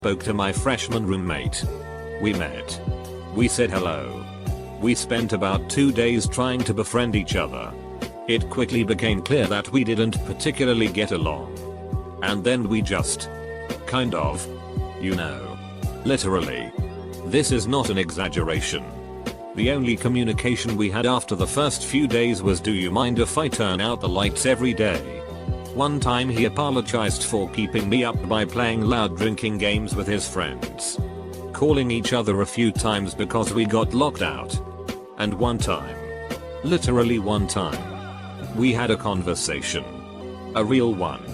spoke to my freshman roommate. We met. We said hello. We spent about 2 days trying to befriend each other. It quickly became clear that we didn't particularly get along. And then we just kind of, literally. This is not an exaggeration. The only communication we had after the first few days was, do you mind if I turn out the lights every day? One time he apologized for keeping me up by playing loud drinking games with his friends. Calling each other a few times because we got locked out. And one time, literally one time, we had a conversation. A real one.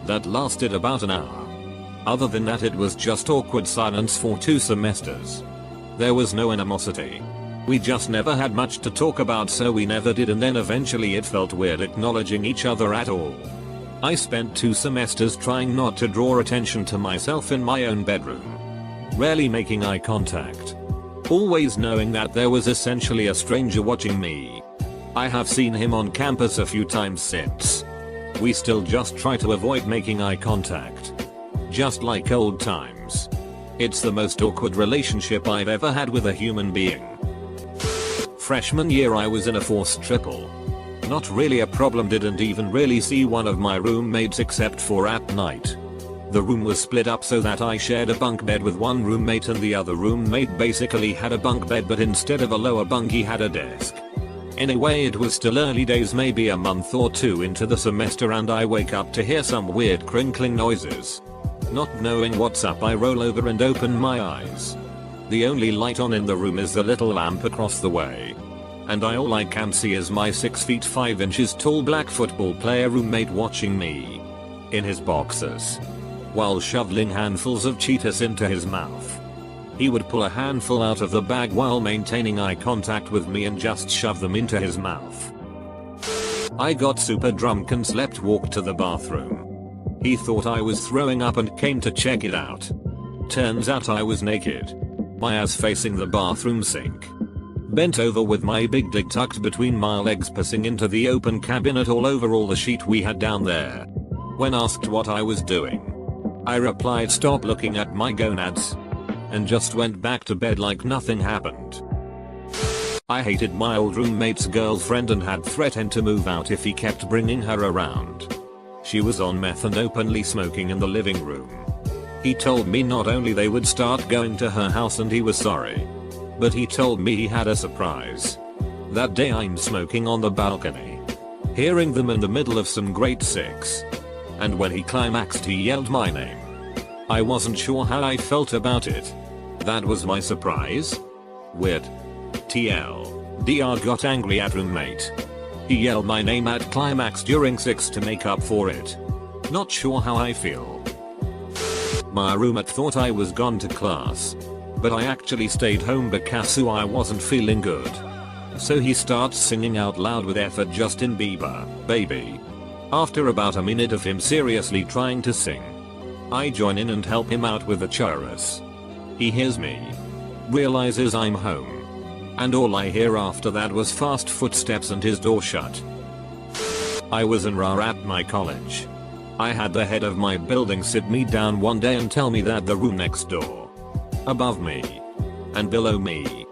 That lasted about an hour. Other than that, it was just awkward silence for 2 semesters. There was no animosity. We just never had much to talk about, so we never did, and then eventually it felt weird acknowledging each other at all. I spent 2 semesters trying not to draw attention to myself in my own bedroom. Rarely making eye contact. Always knowing that there was essentially a stranger watching me. I have seen him on campus a few times since. We still just try to avoid making eye contact. Just like old times. It's the most awkward relationship I've ever had with a human being. Freshman year I was in a forced triple. Not really a problem, didn't even really see one of my roommates except for at night. The room was split up so that I shared a bunk bed with one roommate, and the other roommate basically had a bunk bed, but instead of a lower bunk he had a desk. Anyway, it was still early days, maybe a month or 2 into the semester, and I wake up to hear some weird crinkling noises. Not knowing what's up, I roll over and open my eyes. The only light on in the room is the little lamp across the way. And all I can see is my 6 feet 5 inches tall black football player roommate watching me. In his boxers. While shoveling handfuls of Cheetos into his mouth. He would pull a handful out of the bag while maintaining eye contact with me and just shove them into his mouth. I got super drunk and walked to the bathroom. He thought I was throwing up and came to check it out. Turns out I was naked. My ass facing the bathroom sink. Bent over with my big dick tucked between my legs, pissing into the open cabinet all over all the sheet we had down there. When asked what I was doing, I replied, stop looking at my gonads. And just went back to bed like nothing happened. I hated my old roommate's girlfriend and had threatened to move out if he kept bringing her around. She was on meth and openly smoking in the living room. He told me not only they would start going to her house and he was sorry, but he told me he had a surprise. That day I'm smoking on the balcony, hearing them in the middle of some grade 6. And when he climaxed he yelled my name. I wasn't sure how I felt about it. That was my surprise? Weird. TLDR got angry at roommate. He yelled my name at climax during 6 to make up for it. Not sure how I feel. My roommate thought I was gone to class. But I actually stayed home because I wasn't feeling good. So he starts singing out loud with effort Justin Bieber, Baby. After about a minute of him seriously trying to sing, I join in and help him out with the chorus. He hears me. Realizes I'm home. And all I hear after that was fast footsteps and his door shut. I was in RA at my college. I had the head of my building sit me down one day and tell me that the room next door, above me, and below me,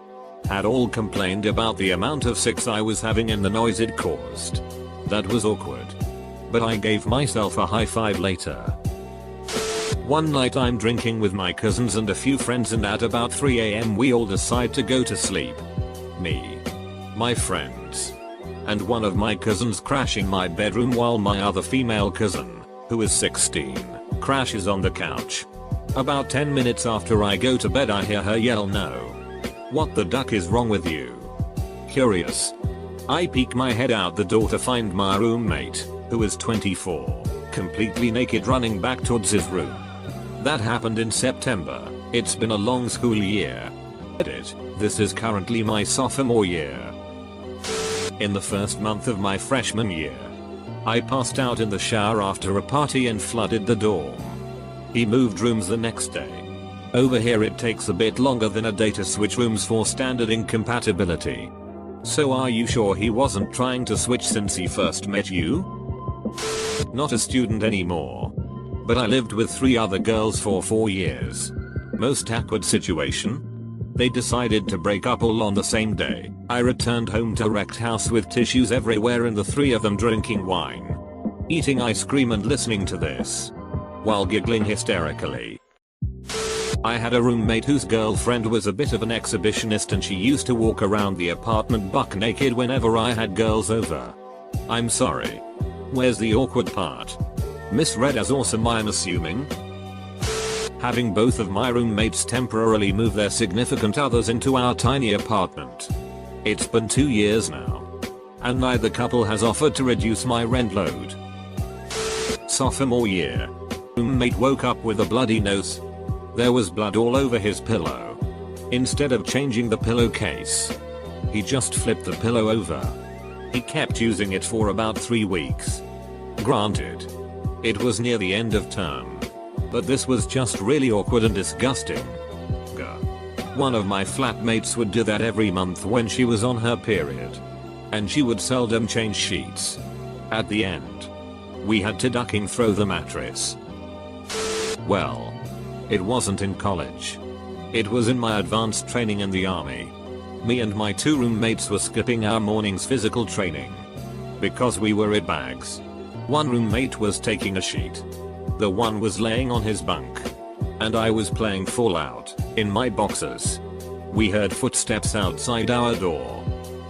had all complained about the amount of sex I was having and the noise it caused. That was awkward. But I gave myself a high five later. One night I'm drinking with my cousins and a few friends, and at about 3 AM we all decide to go to sleep. Me, my friends, and one of my cousins crashing my bedroom while my other female cousin, who is 16, crashes on the couch. About 10 minutes after I go to bed I hear her yell, "No. What the duck is wrong with you?" Curious, I peek my head out the door to find my roommate, who is 24, completely naked running back towards his room. That happened in September. It's been a long school year. Edit. This is currently my sophomore year. In the first month of my freshman year, I passed out in the shower after a party and flooded the dorm. He moved rooms the next day. Over here it takes a bit longer than a day to switch rooms for standard incompatibility. So are you sure he wasn't trying to switch since he first met you? Not a student anymore. But I lived with 3 other girls for 4 years. Most awkward situation? They decided to break up all on the same day. I returned home to a wrecked house with tissues everywhere and the 3 of them drinking wine, eating ice cream and listening to this while giggling hysterically. I had a roommate whose girlfriend was a bit of an exhibitionist and she used to walk around the apartment buck naked whenever I had girls over. I'm sorry. Where's the awkward part? Misread as awesome, I'm assuming? Having both of my roommates temporarily move their significant others into our tiny apartment. It's been 2 years now, and neither couple has offered to reduce my rent load. Sophomore year. Roommate woke up with a bloody nose. There was blood all over his pillow. Instead of changing the pillowcase, he just flipped the pillow over. He kept using it for about 3 weeks. Granted, it was near the end of term, but this was just really awkward and disgusting. One of my flatmates would do that every month when she was on her period, and she would seldom change sheets. At the end, we had to ducking throw the mattress. Well, it wasn't in college. It was in my advanced training in the army. Me and my 2 roommates were skipping our morning's physical training because we were it bags. One roommate was taking a sheet. The one was laying on his bunk, and I was playing Fallout in my boxers. We heard footsteps outside our door,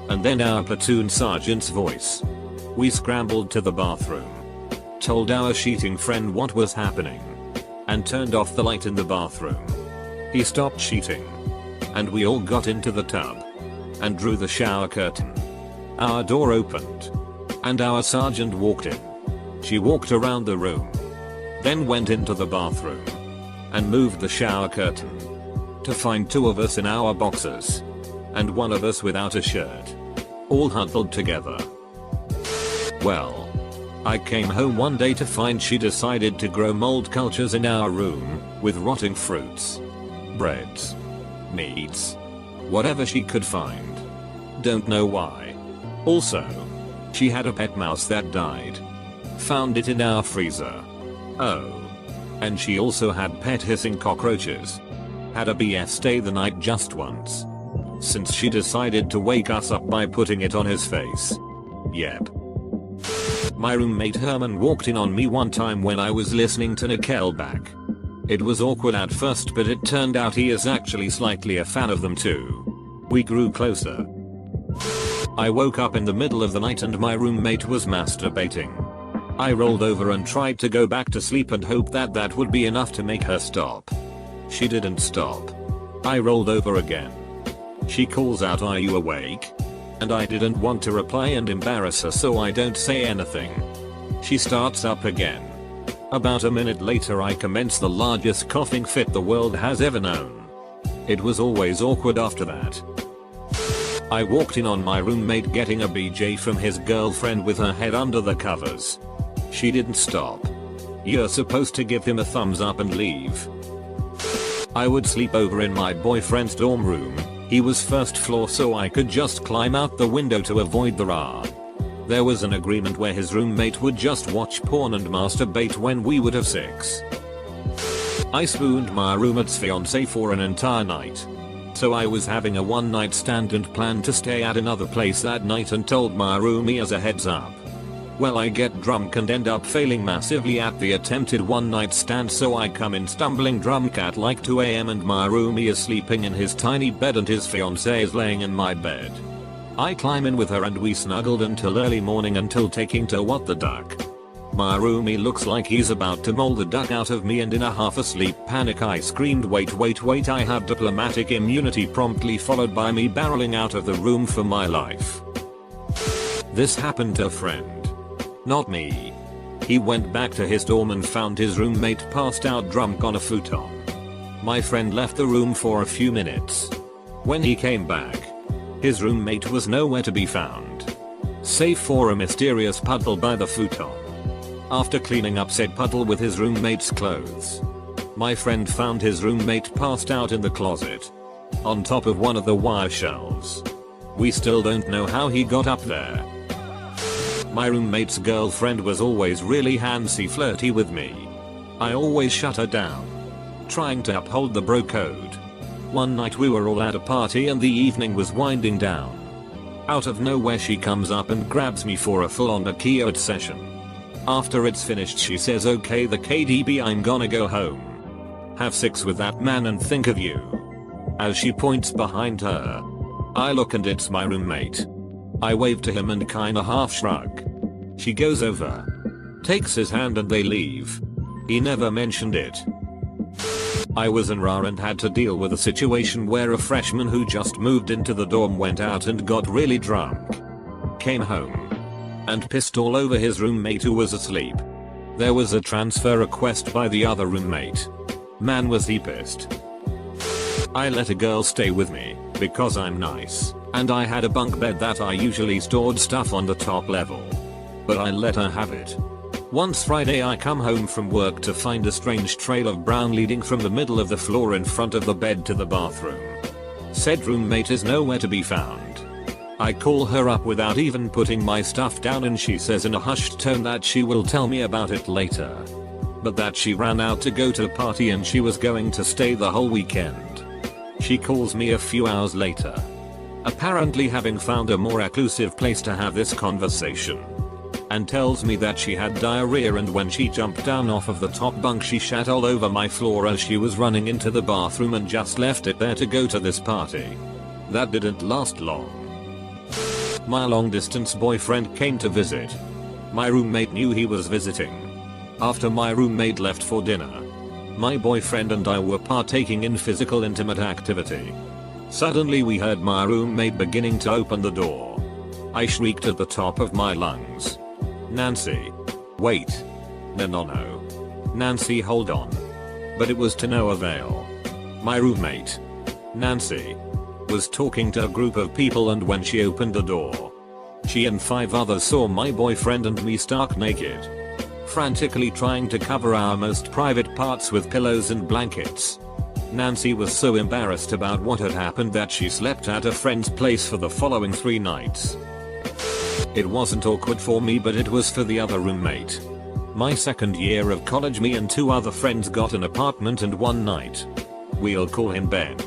and then our platoon sergeant's voice. We scrambled to the bathroom, told our sheeting friend what was happening, and turned off the light in the bathroom. He stopped sheeting, and we all got into the tub and drew the shower curtain. Our door opened, and our sergeant walked in. She walked around the room, then went into the bathroom and moved the shower curtain to find 2 of us in our boxers and 1 of us without a shirt, all huddled together. Well, I came home one day to find she decided to grow mold cultures in our room with rotting fruits, breads, meats, whatever she could find. Don't know why. Also, she had a pet mouse that died. Found it in our freezer. Oh. And she also had pet hissing cockroaches. Had a BF stay the night just once, since she decided to wake us up by putting it on his face. Yep. My roommate Herman walked in on me one time when I was listening to Nickelback. It was awkward at first, but it turned out he is actually slightly a fan of them too. We grew closer. I woke up in the middle of the night and my roommate was masturbating. I rolled over and tried to go back to sleep and hoped that that would be enough to make her stop. She didn't stop. I rolled over again. She calls out, "Are you awake?" And I didn't want to reply and embarrass her, so I don't say anything. She starts up again. About a minute later I commence the largest coughing fit the world has ever known. It was always awkward after that. I walked in on my roommate getting a BJ from his girlfriend with her head under the covers. She didn't stop. You're supposed to give him a thumbs up and leave. I would sleep over in my boyfriend's dorm room. He was first floor, so I could just climb out the window to avoid the raw. There was an agreement where his roommate would just watch porn and masturbate when we would have sex. I spooned my roommate's fiance for an entire night. So I was having a one night stand and planned to stay at another place that night and told my roomie as a heads up. Well, I get drunk and end up failing massively at the attempted one night stand, so I come in stumbling drunk at like 2 AM and my roomie is sleeping in his tiny bed and his fiance is laying in my bed. I climb in with her and we snuggled until early morning until taking to what the duck. My roomie looks like he's about to maul the duck out of me, and in a half asleep panic I screamed, wait, I have diplomatic immunity, promptly followed by me barreling out of the room for my life. This happened to a friend, not me. He went back to his dorm and found his roommate passed out drunk on a futon. My friend left the room for a few minutes. When he came back, his roommate was nowhere to be found, save for a mysterious puddle by the futon. After cleaning up said puddle with his roommate's clothes, my friend found his roommate passed out in the closet, on top of one of the wire shelves. We still don't know how he got up there. My roommate's girlfriend was always really handsy flirty with me. I always shut her down. Trying to uphold the bro code. One night we were all at a party and the evening was winding down. Out of nowhere she comes up and grabs me for a full-on makeout session. After it's finished she says, okay the KDB, I'm gonna go home. Have sex with that man and think of you. As she points behind her. I look and it's my roommate. I wave to him and kinda half shrug. She goes over. Takes his hand and they leave. He never mentioned it. I was in RA and had to deal with a situation where a freshman who just moved into the dorm went out and got really drunk. Came home. And pissed all over his roommate who was asleep. There was a transfer request by the other roommate. Man was he pissed. I let a girl stay with me, because I'm nice, and I had a bunk bed that I usually stored stuff on the top level. But I let her have it. Once Friday I come home from work to find a strange trail of brown leading from the middle of the floor in front of the bed to the bathroom. Said roommate is nowhere to be found. I call her up without even putting my stuff down and she says in a hushed tone that she will tell me about it later. But that she ran out to go to a party and she was going to stay the whole weekend. She calls me a few hours later. Apparently having found a more exclusive place to have this conversation. And tells me that she had diarrhea and when she jumped down off of the top bunk she shat all over my floor as she was running into the bathroom and just left it there to go to this party. That didn't last long. My long distance boyfriend came to visit. My roommate knew he was visiting. After my roommate left for dinner, my boyfriend and I were partaking in physical intimate activity. Suddenly we heard my roommate beginning to open the door. I shrieked at the top of my lungs. Nancy. Wait. No. Nancy, hold on. But it was to no avail. My roommate, Nancy, was talking to a group of people and when she opened the door, she and 5 others saw my boyfriend and me stark naked. Frantically trying to cover our most private parts with pillows and blankets. Nancy was so embarrassed about what had happened that she slept at a friend's place for the following 3 nights. It wasn't awkward for me but it was for the other roommate. My second year of college, me and 2 other friends got an apartment and one night, we'll call him Ben,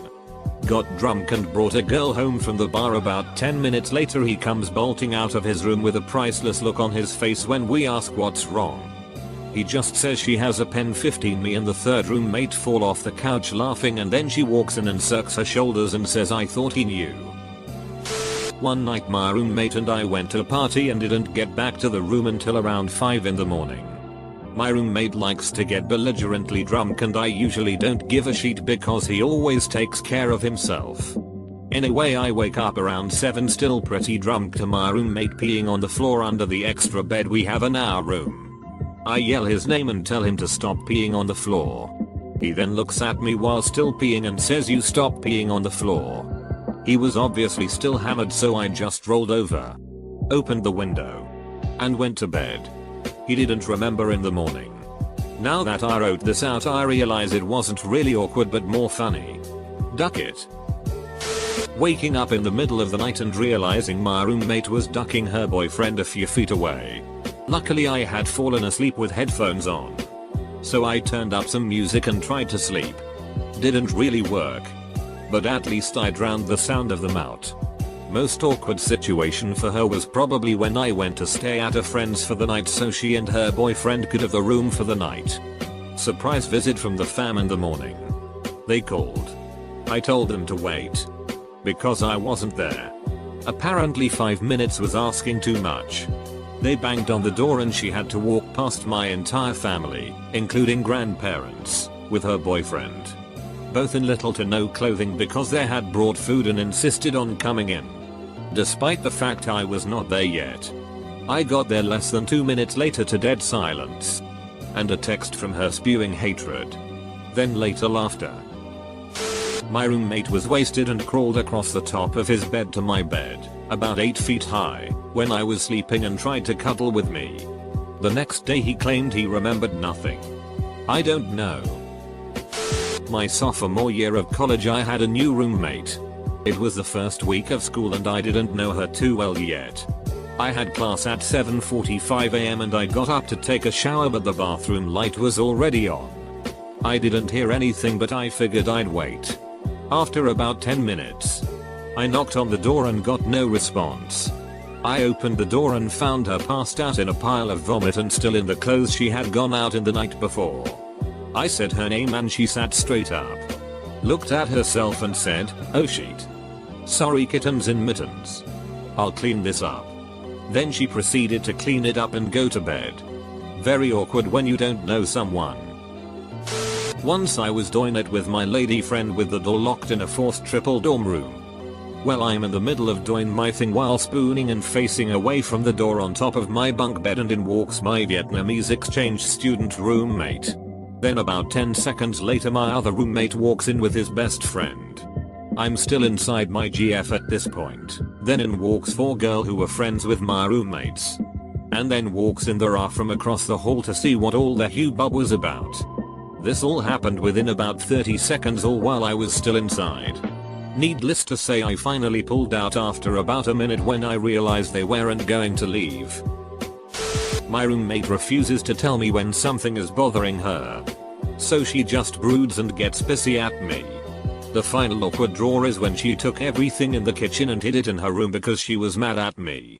got drunk and brought a girl home from the bar. About 10 minutes later he comes bolting out of his room with a priceless look on his face when we ask what's wrong. He just says she has a pen. 15 me and the third roommate fall off the couch laughing and then she walks in and circles her shoulders and says I thought he knew. One night my roommate and I went to a party and didn't get back to the room until around 5 in the morning. My roommate likes to get belligerently drunk and I usually don't give a shit because he always takes care of himself. Anyway, I wake up around 7 still pretty drunk to my roommate peeing on the floor under the extra bed we have in our room. I yell his name and tell him to stop peeing on the floor. He then looks at me while still peeing and says you stop peeing on the floor. He was obviously still hammered so I just rolled over, opened the window, and went to bed. He didn't remember in the morning. Now that I wrote this out I realize it wasn't really awkward but more funny. Duck it. Waking up in the middle of the night and realizing my roommate was ducking her boyfriend a few feet away. Luckily I had fallen asleep with headphones on. So I turned up some music and tried to sleep. Didn't really work. But at least I drowned the sound of them out. Most awkward situation for her was probably when I went to stay at a friend's for the night so she and her boyfriend could have the room for the night. Surprise visit from the fam in the morning. They called. I told them to wait. Because I wasn't there. Apparently 5 minutes was asking too much. They banged on the door and she had to walk past my entire family, including grandparents, with her boyfriend. Both in little to no clothing because they had brought food and insisted on coming in. Despite the fact I was not there yet. I got there less than 2 minutes later to dead silence. And a text from her spewing hatred. Then later laughter. My roommate was wasted and crawled across the top of his bed to my bed, about 8 feet high, when I was sleeping and tried to cuddle with me. The next day he claimed he remembered nothing. I don't know. My sophomore year of college I had a new roommate. It was the first week of school and I didn't know her too well yet. I had class at 7:45 am and I got up to take a shower, but the bathroom light was already on. I didn't hear anything, but I figured I'd wait. After about 10 minutes, I knocked on the door and got no response. I opened the door and found her passed out in a pile of vomit and still in the clothes she had gone out in the night before. I said her name and she sat straight up, looked at herself and said, "Oh shit. Sorry, kittens in mittens. I'll clean this up." Then she proceeded to clean it up and go to bed. Very awkward when you don't know someone. Once I was doing it with my lady friend with the door locked in a fourth triple dorm room. Well, I'm in the middle of doing my thing while spooning and facing away from the door on top of my bunk bed, and in walks my Vietnamese exchange student roommate. Then about 10 seconds later my other roommate walks in with his best friend. I'm still inside my GF at this point. Then in walks 4 girls who were friends with my roommates. And then walks in the Ra from across the hall to see what all the hubbub was about. This all happened within about 30 seconds, all while I was still inside. Needless to say, I finally pulled out after about a minute when I realized they weren't going to leave. My roommate refuses to tell me when something is bothering her. So she just broods and gets pissy at me. The final awkward draw is when she took everything in the kitchen and hid it in her room because she was mad at me.